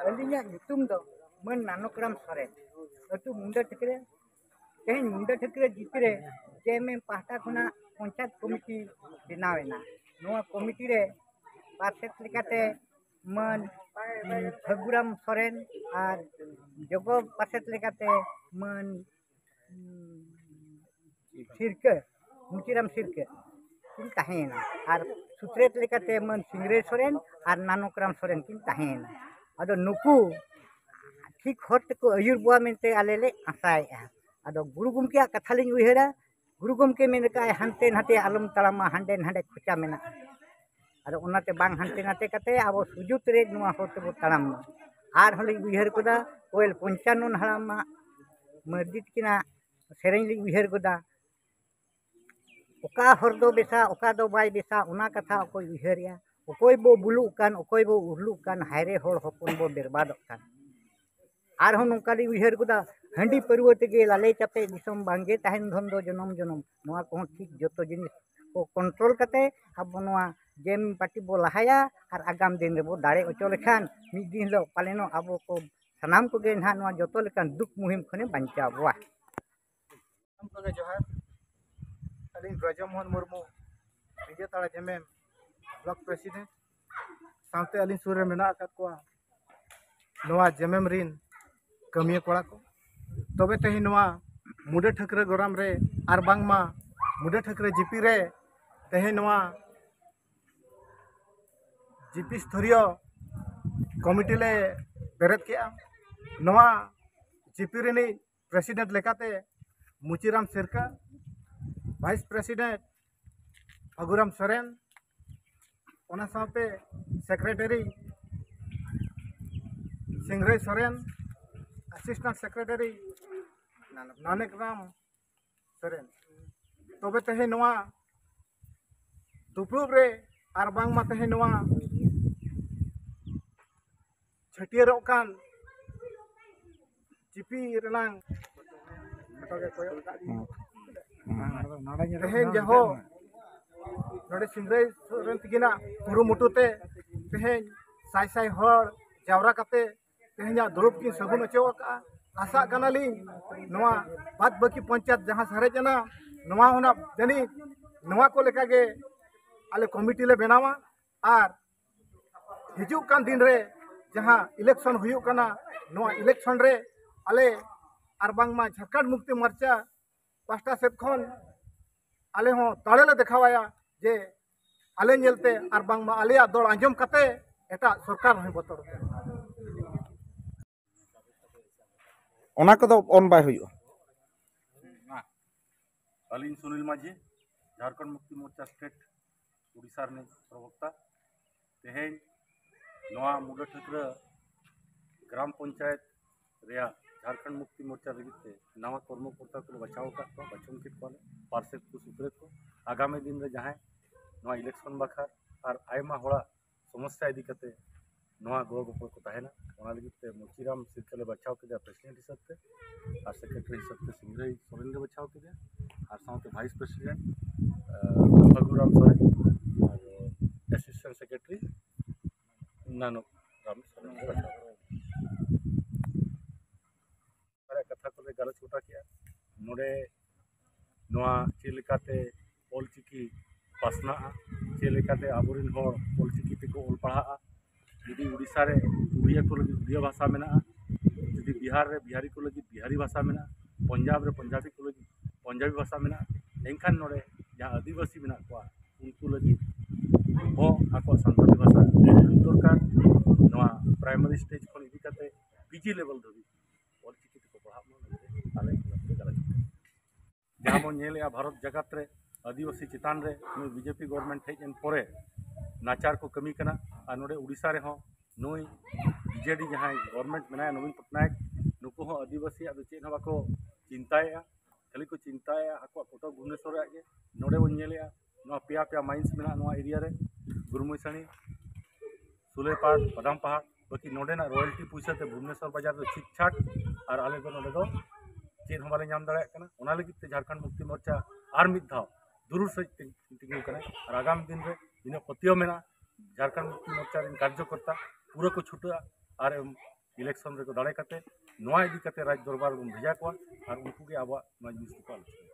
अलिया ᱧᱩᱛᱩᱢ ᱫᱚ ᱢᱟᱹᱱ ᱱᱟᱱᱚᱠᱨᱟᱢ ᱥᱚᱨᱮᱱ ᱟᱹᱛᱩ ᱢᱩᱱᱰᱟᱹ ᱴᱷᱤᱠᱨᱮ ᱛᱮᱦᱮᱧ ᱢᱩᱱᱰᱟᱹ ᱴᱷᱤᱠᱨᱮ ᱡᱤᱯᱤᱨᱮ ᱡᱮᱮᱢᱮᱢ ᱯᱟᱦᱴᱟ ᱠᱷᱚᱱᱟᱜ ᱯᱚᱧᱪᱟᱭᱮᱛ ᱠᱚᱢᱤᱴᱤ ᱵᱮᱱᱟᱣᱮᱱᱟ। ᱱᱚᱣᱟ ᱠᱚᱢᱤᱴᱤ ᱨᱮ ᱯᱟᱨᱥᱮᱫ ᱞᱮᱠᱟᱛᱮ ᱢᱟᱹᱱ ᱯᱷᱟᱹᱜᱩᱨᱟᱢ ᱥᱚᱨᱮᱱ ᱟᱨ ᱡᱚᱜᱚ ᱯᱟᱨᱥᱮᱫ ᱞᱮᱠᱟᱛᱮ ᱢᱟᱹᱱ ᱥᱤᱨᱠᱟᱹ ᱢᱩᱪᱤᱨᱟᱢ ᱥᱤᱨᱠᱟᱹ किन तहेना और सुत्रेत लेकाते मन सिंगरे सोरेन और नानोकराम सोरेन किन तहेना अदो नुकु ठीक हट को अयुर बुआ मेनते आलेले आसाएआ अदो गुरु गमके कथा लिंग उयहरा गुरु गमके मेनका हानते नाते आलम तलामा हांडे नांडे खुचा मेना अदो ओनाते बांग हानते नाते कते आबो सुजुत रे नुआ होते बो तलाम आर हलिंग उयहर कोदा कोयल 55 हरामा मस्जिद किना सेरेंग लिंग उयहर कोदा ओका हरदो बेसा ओका दो बाय बेसा ओना कथा ओकोय उयहरिया ओकोय बो बुलुक कान ओकोय बो उरलुक कान हायरे होड़ हपन बो बेरबादक कान आर हो नोकाली उयहर गुदा हंडी परवो तेगे लाले चापे दिसम बांगे तहन धन दो जनम जनम नोआ को ठीक जतो जिनिस को कंट्रोल कते अब नोआ जेम पार्टी बो लहाया और आगाम दिन रे बो दाड़े ओचो लेखान मिद दिन लो पालेनो आबो को सनाम को गे ना नोआ जतो लेखान दुख मुहिम खने बांचा बुआ हम को जोहार अली ब्रजमोहन मुर्मू विजय ताड़ा जेमेम ब्लॉक प्रेसिडेंट सामते अली सूर मेना अकात को नोआ जेमेम रिन कमिया कोड़ा को तबे तेही नोआ मुडे ठकरे गोराम रे आर बांगमा मुडे ठकरे जीपी रे तेही नोआ जीपी स्तरीय कमिटी ले बेरत के नोआ जीपी रिनी प्रेसिडेंट लेकाते मुचिराम सिरका वाइस प्रेसिडेंट फगुराम सोरेन ओना साथे secretary Singrai Soren assistant secretary Nanakram Soren तबे तेहे नोआ दुपुब रे आर बांग मा तेहे नोआ छटियर कान जीपी रेनांग तेहेन जहो नोडे सिंगरे सोरेन तिगिना कुरुमुटुते तेहेन साय साय हर जावरा कते तेहेन दुरुब की सगुन अचोका आशा कनाली नोआ बात बाकी पंचायत जहां सरेजना नोआ होना जनी नोआ को लेका गे आले कमिटी ले बनावा आर हिजु कान दिन रे जहां इलेक्शन हुयु कना नोआ इलेक्शन रे आले are बांगमा Jharkhand Mukti Morcha pasta set खन आले हो ताड़ेले देखावाया जे आले नेलते आर बांगमा आलेया दौड़ आंजम कते एटा सरकार होय बतोर ओना को ऑन बाय हुयो अलिन सुनील माझी झारखंड मुक्ति मोर्चा स्टेट उड़ीसा ने प्रवक्ता तेहेन नोआ मुडा ठकरा ग्राम पंचायत रेया झारखंड मुक्ति मोर्चा लगिते नवा कर्मकर्ता को बचाव का बचन के पार्षद को सुत्रेत को आगामी दिन रे जहां नवा इलेक्शन बखार और आयमा होड़ा समस्या इदी कते नवा गो गो को तहेना ओना लगिते मुचिराम सिरकले बचाव के प्रेसिडेंट हिसाब से और सेक्रेटरी हिसाब से सिंगरे सोरेन के बचाव के और साथे वाइस प्रेसिडेंट फगुराम सोरेन और असिस्टेंट सेक्रेटरी नानोकराम सोरेन के बचाव कथा को गलत छोटा किया नोडे नोआ चेलेकाते ओलचिकी पासना चेलेकाते आबोरिन होर ओलचिकी ते को ओल पढ़ा यदि उड़ीसा रे उड़िया को लगी उड़िया भाषा में यदि बिहार रे बिहारी को लगी बिहारी भाषा में पंजाब रे पंजाबी को लगी पंजाबी भाषा में एनखान नोडे जहाँ आदिवासी में उनको लगी हो आको सानताली भाषा दरकार नोआ प्राइमरी स्टेज खन इदी काते पीजी लेवल धबी ओलचिकी को पढ़ा जहाँ बन भारत जगत रे आदिवासी चितान रे बीजेपी गवर्नमेंट हेजन परे नाचार को कमी कना और नोडे उड़ीसा रे नई बीजेडी जहाँ गवर्नमेंट मेना नवीन पटनायक नुकु हो आदिवासी चेद बाको चिंताया खाली को चिंताया आको कोटक भुवनेश्वर गे नोडे बन पेया पेया माइंस मेना एरिया रे गुरुमैसाणी सुलेपाड़ बादाम पहाड़ बाकी नोडेना रॉयल्टी पैसा ते भुवनेश्वर बाजार ठीक ठाक और आले दो नोडे दो चेद हम बारे नाम दाड़ा ओना लगित झारखंड मुक्ति मोर्चा और मिद धाव दुरुर सहित तिंगू और आगामी दिन रे इन पतियो मेना झारखंड मुक्ति मोर्चा कार्यकर्ता पूरा को छुटा और इलेक्शन रे दाड़े काते नोआ इदी काते राज दरबार बन भेजा को और उनको के आबा जिनिस को आलोचना।